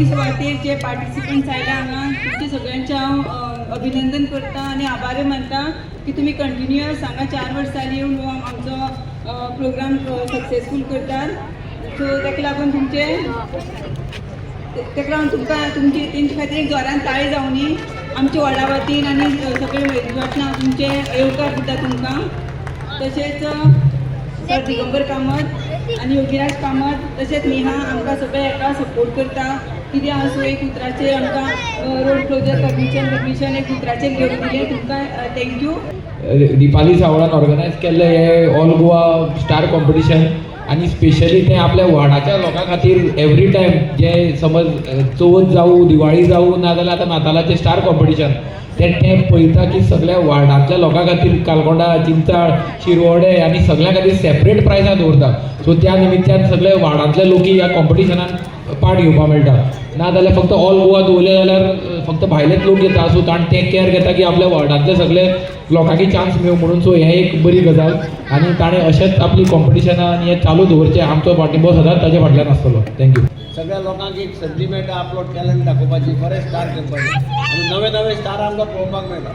ही सुवातेर जे पार्टिसिपंट्स आयला हांगा तुमचे सगळ्यांचे हांव अभिनंदन करता आनी आभार मानता की तुमी कंटिन्युअस हांगा 4 वर्सां येवन हो आमचो प्रोग्राम सक्सेसफूल करतात. सो ताका लागून तुमकां तेंचे खातीर एक जोरान ताळी जावनी आमच्या वाडा वतीन आनी सगळे वयतवटना तुमचे येवकार दिता तुमकां. तशेंच सर दिगंबर कामत आनी योगीराज कामत तशेंच नेहा आमकां सगळे एका सपोर्ट करता. कितें आसूं एक उतराचेर आमकां रोड क्लोजर परमिशन एक उतराचेर घेवन दिलें तुमकां थँक्यू. दिपाली सावळान ऑर्गनायज केल्लें हें ऑल गोवा स्टार कॉम्पिटिशन आनी स्पेशली तें आपल्या वाडाच्या लोकां खातीर एवरी टायम जे समज चवथ जावं दिवाळी जावं नाजाल्यार आतां नातालाचें स्टार कॉम्पिटिशन तें पळयता की सगळ्या वार्डांतल्या लोकां खातीर कालकोंडा चिंचाळ शिरवडे आनी सगळ्यां खातीर सेपरेट प्रायजां दवरता. सो त्या निमित्यान सगळे वार्डांतले लोक ह्या कॉम्पिटिशनान पार्ट घेवपाक मेळटा. नाजाल्यार फक्त ऑल गोवा दवरले जाल्यार फक्त भायलेच लोक येता. सो ताणें तें केअर घेता की आपल्या वार्डांतले सगळे लोकांकी चान्स मेळूं म्हणून. सो हें एक बरी गजाल आनी ताणें अशेंच आपली कॉम्पिटिशनां आनी हें चालू दवरचें. आमचो पाठिंबो सदांच ताच्या फाटल्यान आसतलो. थँक्यू. सगळ्या लोकांक एक संदी मेळटा आपलो टॅलंट दाखोवपाची, बरे स्टार करपाचे आनी नवे नवे स्टार आमकां पळोवपाक मेळटा.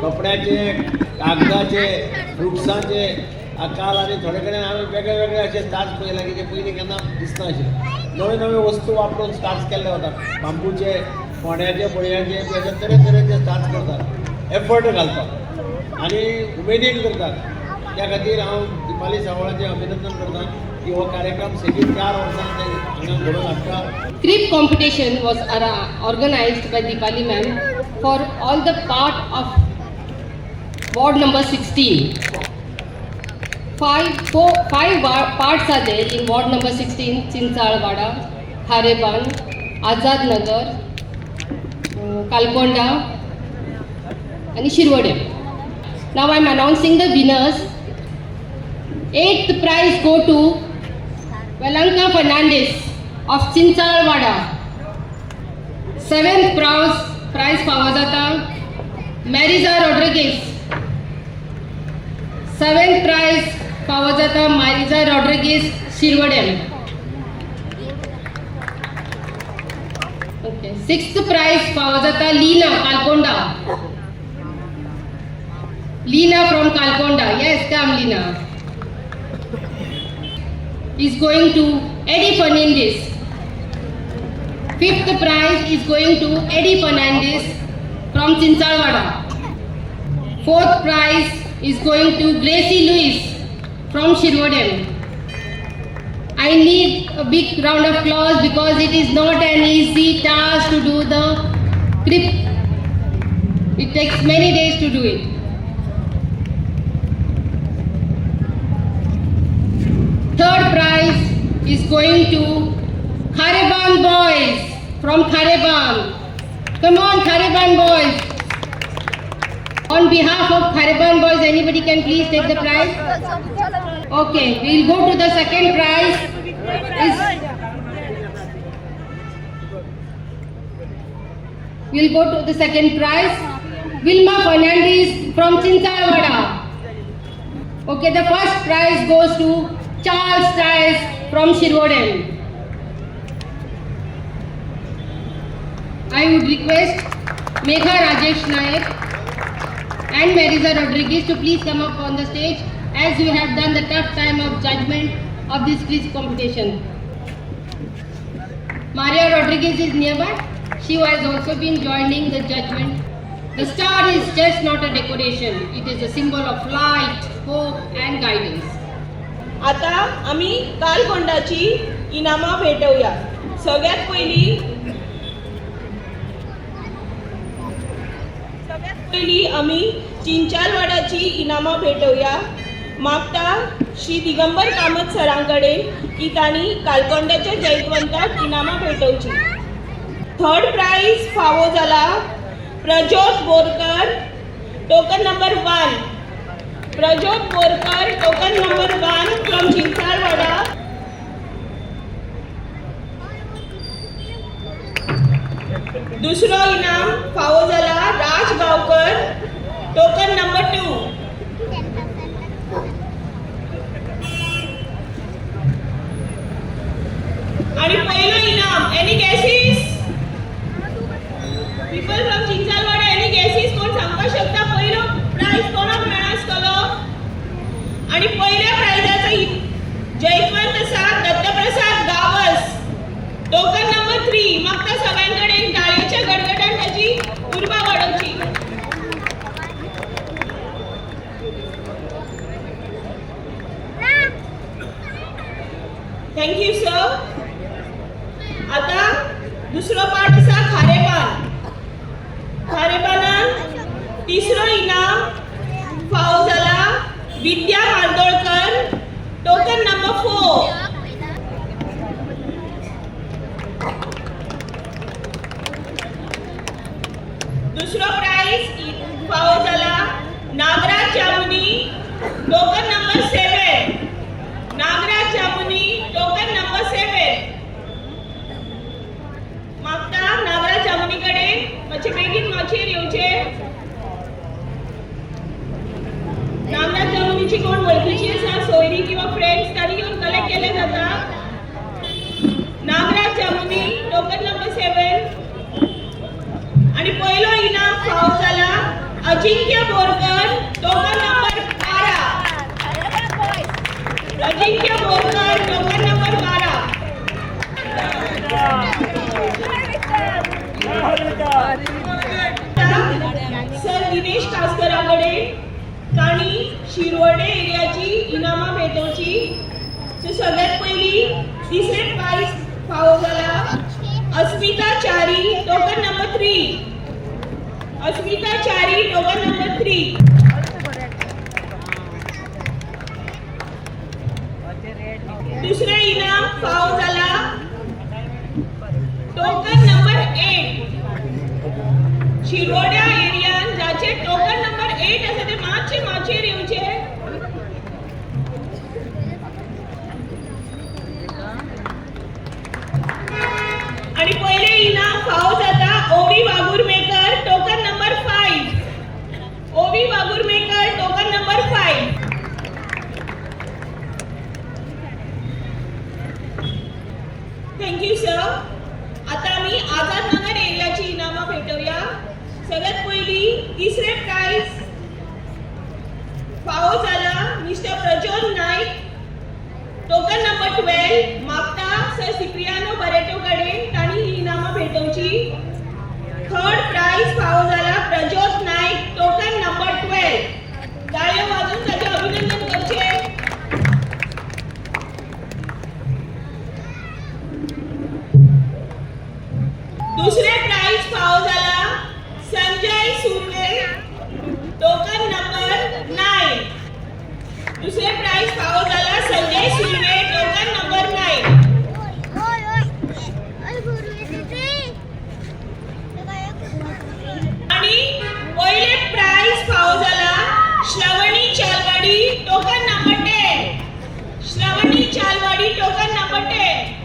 कपड्याचे, कागदाचे, फ्रुट्सांचे काल आनी थोडे कडेन हांवें वेगळे वेगळे अशे स्टार्स पळयला की जे पयलीं केन्ना दिसनाशिल्ले. नवे नवे वस्तू वापरून स्टार्स केल्ले वतात. बांबूचे, फोंड्याचे, बळयांचे अशे तरेतरेचे स्टार्स करतात, एफर्ट घालतात आनी उमेदीन करतात. त्या खातीर हांव दिपाली सावळाचें अभिनंदन करता की हो कार्यक्रम सेगीत 4 वर्सां ते हांगा घडोवन हाडटा. Crip competition was organized by Dipali ma'am for all the part of ward number 16. Five parts are there in ward number 16: Chinchalwada, Khareban, Azad Nagar, Kalkonda and Shirwade. Now I am announcing the winners. 8th prize go to Velanka Fernandez of Chinchalwada. 7th prize पावा जाता Mariza Rodriguez. 7th prize पावा जाता Mariza Rodriguez, Shirwadem. Okay. 6th prize पावा जाता Leena Kalkonda. Leena from Kalkonda. Yes, come Leena. Is going to Eddie Fernandez. 5th prize is going to Eddie Fernandez from Chinchalwada. 4th prize is going to Gracie Lewis from Shirwadem. I need a big round of applause because it is not an easy task to do the crip. It takes many days to do it. 3rd prize is going to Khareban boys from Khareban. Come on, Khareban boys. On behalf of Khareban boys, anybody can please take the prize? Okay, we'll go to the second prize. We'll go to the second prize. Vilma Fernandez from Chinchalwada. Okay, the first prize goes to Charles Stiles from Shirwadem. I would request Megha Rajesh Naik and Mariza Rodriguez to please come up on the stage as you have done the tough time of judgment of this quiz competition. Maria Rodriguez is nearby. She has also been joining the judgment. The star is just not a decoration. It is a symbol of light, hope and guidance. आता आम्ही कालकोंडाची इनामां भेटवूया. सगळ्यात पहिली आम्ही चिंचालवाडाची इनामां भेटवूया. मागता श्री दिगंबर कामत सरांकडे की तांणी कालकोंड्याच्या जैतवंताक इनामां भेटवची. 3rd प्राइज फावो जाला Prajyot Borkar, token number 1. Prajyot Borkar, token number 1 from Chinchalwada. दुसरो इनाम फावो जाला राज गांवकर, टोकन नंबर 2. आणि पहिलो इनाम, एनी गॅसेस? 3. मग त्या सगळ्यांकडे टाळ्याच्या गडगडाट त्याची उर्बा वाढवची. Thank you sir. आता दुसरो पार्ट आसा खारेपान. खारेपानान तिसरो इनाम फावो जाला विद्या मार्दोळकर, टोकन नंबर 4. दुसरो प्राइज फावो जाला नागराज जामुनी, टोकन नंबर 7. नागराज जामुनी, टोकन नंबर 7. मागता नागराज जामुनीकडे मातशे बेगीन माचेर येवचे. नागराज जामुनीची कोण वळखीची आसा सोयरी किंवा फ्रेंड्स ताणी घेऊन कलेक्ट केले जाता. नागराज जामुनी, टोकन नंबर 7. आणि पहिलो इनाम फावो जाला Ajinkya Borkar, token number 12. Ajinkya Borkar, token number 12. Sir Dinesh कासकराकडे ताणी शिरवडे एरियाची इनामां भेटोवची. सो सगळ्यात पहिली तिसरे प्राइज फावो जाला अस्मिता चारी, टोकन नंबर 3. अस्मिता चारी, टोकन नंबर 3. दुसरे इनाम फावो जाला टोकन नंबर 8. शिरोड्या एरियान जाचे टोकन नंबर 8 आसा ते मातशे माचेर येवचे. आणि पहिले इनाम फावो जाता ओवी वागुरमेकर, टोकन नंबर 5. ओवी वागुरमेकर, टोकन नंबर 5. Thank you sir. आता आम्ही आझाद नगर एरियाची इनामां भेटूया. सगळ्यात पहिली तिसरे प्राइज फावो जाला mister Prajwal Naik, token number 12. मागता सर सिप्रियानो बरेटो कडेन ताणी ही इनामां भेटोवची. थर्ड प्राइज फावो जाला प्रज्वल नाईक, टोकन नंबर 12. ताळयो वाजून ताचे अभिनंदन करचे. दुसरे प्राइज फावो जाला संजय सुर्वे, टोकन नंबर 9. दुसरे प्राइज फावो जाला संजय सुर्वे, टोकन नंबर 9. आणि पहिले प्राइज फावो जाला Shravani Chalwadi, token number 10. Shravani Chalwadi, token number 10.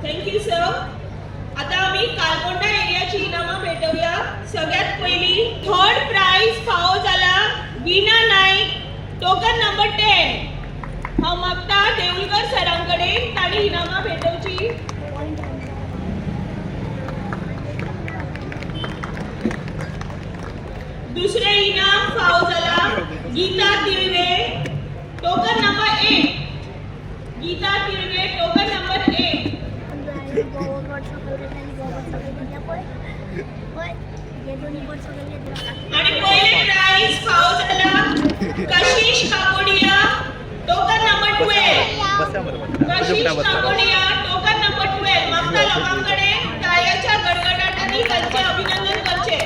Thank you sir. आता आम्ही कालकोंडा एरियाची इनामां भेटूया. सगळ्यात पहिली थर्ड प्राइज फावो जाला वीणा नाईक, टोकन नंबर 10. हांव मागता देवलकर सरांकडे ताणी इनामां भेटोवची. दुसरे इनाम फावो जाला Geeta Tilve, token number 8. Geeta Tilve, token number 8. आणि पहिले प्राइज फावो जाला कशिश काकोडिया, टोकन नंबर 12. कशिश काकोडिया, टोकन नंबर 12. मागता लोकांकडे टाळ्याच्या गडगडाटाने त्यांचे अभिनंदन करचे.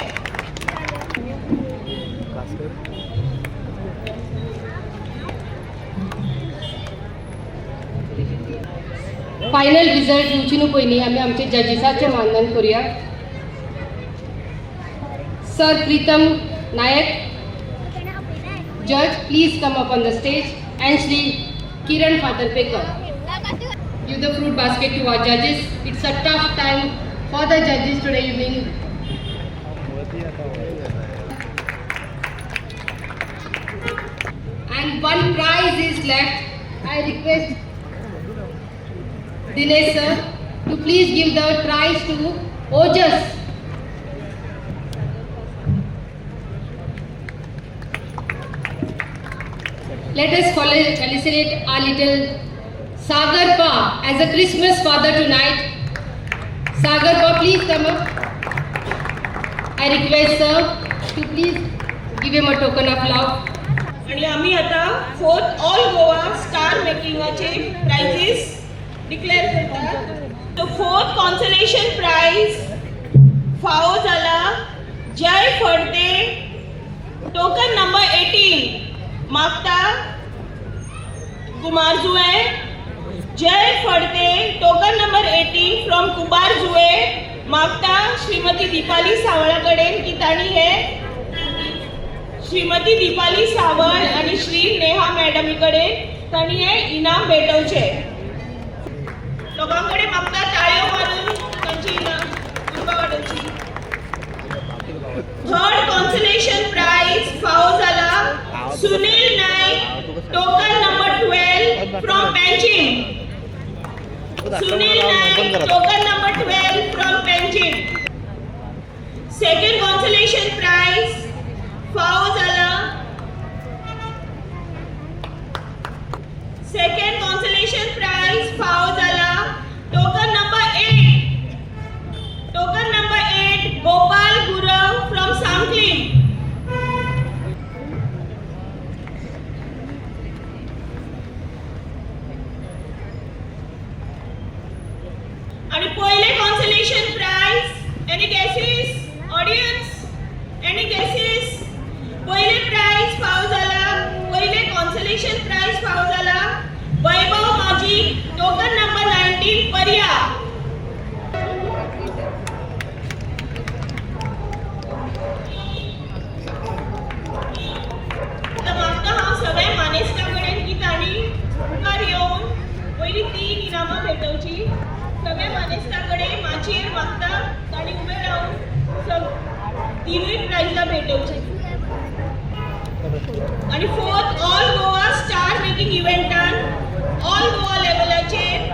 फायनल रिजल्ट येवची न्हू पयलीं आमी आमचे जजीसाचें मानधन करुया. सर प्रीतम नायक, जज, please come up on the stage. And Shri Kiran Fatharpekar. Give the fruit basket to our judges. It's a tough time for the judges today evening. And one prize is left. I request Dinesh sir to please give the prize to Ojas. let us felicitate our little Sagar Pa as a Christmas father tonight. Sagar Pa, please come up. I request sir to please give him a token of love. आणि आम्ही आता 4th all Goa star मेकिंगचे prizes declare करतात. तो 4th consolation prize फावो झाला जय Phadte, token number 18 मागता कुमार जुए. Jay Phadte, token number 18 from Kumar जुए मागता श्रीमती दीपाली सावळाकडे की ताणी हे श्रीमती दीपाली सावळ आणि श्री नेहा मॅडमीकडे ताणी हे इनाम भेटवचे. लोकांकडे मागता टाळ्यो मारून त्यांची इनाम उर्बा वाटोवची. 3rd कॉन्सोलेशन प्राइज फावो झाला Sunil Naik, token number 12 from पेंचिन. Sunil Naik, token number 12 from पेंचिन. 2nd कॉन्सोलेशन प्राइज फावो झाला 2nd कॉन्सोलेशन प्राइज फावो झाला token number 8 Gopal Gurav from Sanquelim. आणि पहिले consolation prize any guesses audience, any guesses? पहिले प्राइज फावो झाला, पहिले कॉन्सोलेशन प्राइज फावो झाला वैभव माझी, टोकन नंबर 19 पर्या. आता मागता हांव सगळ्या मानेस्तांकडेन की ताणी मुखार येवन पयली 3 इनामां भेटोवची. सगळ्या मानेस्तांकडे माचयेर मागता ताणी उबे रावन 3 प्राइजां भेटोवची. आणि 4th all Goa star making इव्हेंटान ऑल गोवा लेवलाचेर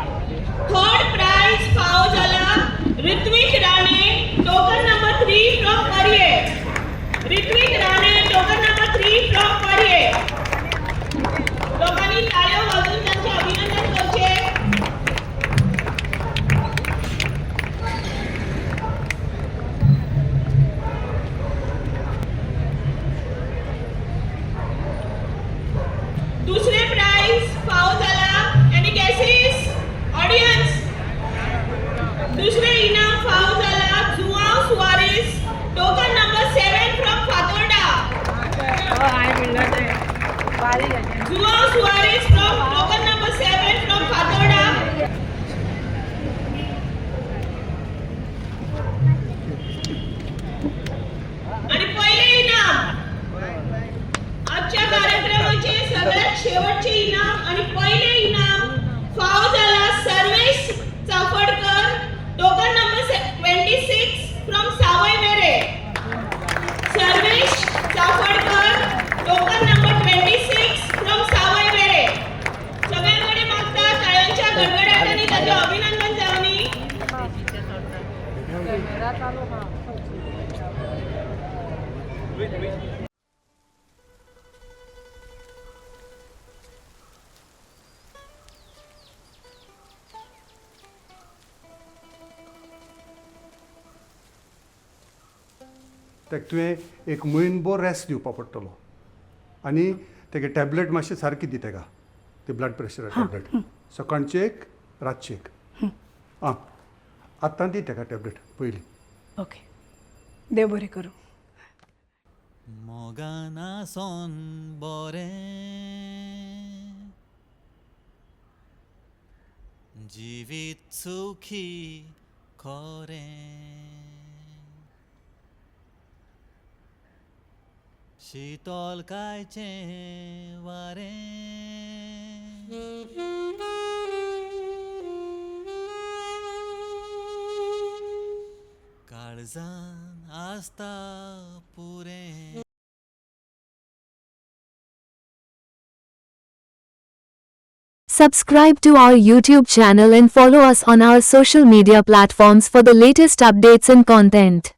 3rd प्राइज फावो झाला Ritvik Rane, token number 3 from Parye. Ritvik Rane, token number 3 from Parye. लोकांनी टाळ्यो वाजवून त्यांचे अभिनंदन करचे. दुसरे प्राइज फावो झाला एनी गेसेस ऑडियन्स? दुसरे इनाम फावो झाला Joao Soares, token number 7 from Fatorda. Joao Soares from token number 7 from Fatorda. आणि पहिले इनाम आजच्या कार्यक्रमाचे सगळ्यात शेवटचे इनाम आणि पहिले इनाम फावो झाला सर्वेश चाफडकर, टोकन नंबर 26 फ्रॉम सावय मेरे. सर्वेश चाफडकर, टोकन नंबर 26 फ्रॉम सावय मेरे. सगळ्यांकडे मागता टाळ्यांच्या गडगडाटाने त्याचे अभिनंदन जावनी. ताका तुवें एक म्हयनभर रेस्ट दिवपा पडटलो आनी तेगे टॅबलेट मातशी सारकी दी तेका, ते ब्लड प्रेशर टॅबलेट सकाळचे एक रातचे एक. आं आतां दी तेका टॅबलेट पयली. ओके, देव बरें करूं. मोगाना सोन बरें जिवीत सुखी खरें शीतलकायचें वारें काळजान आसता पुरें. Subscribe to our YouTube channel and follow us on our social media platforms for the latest updates and content.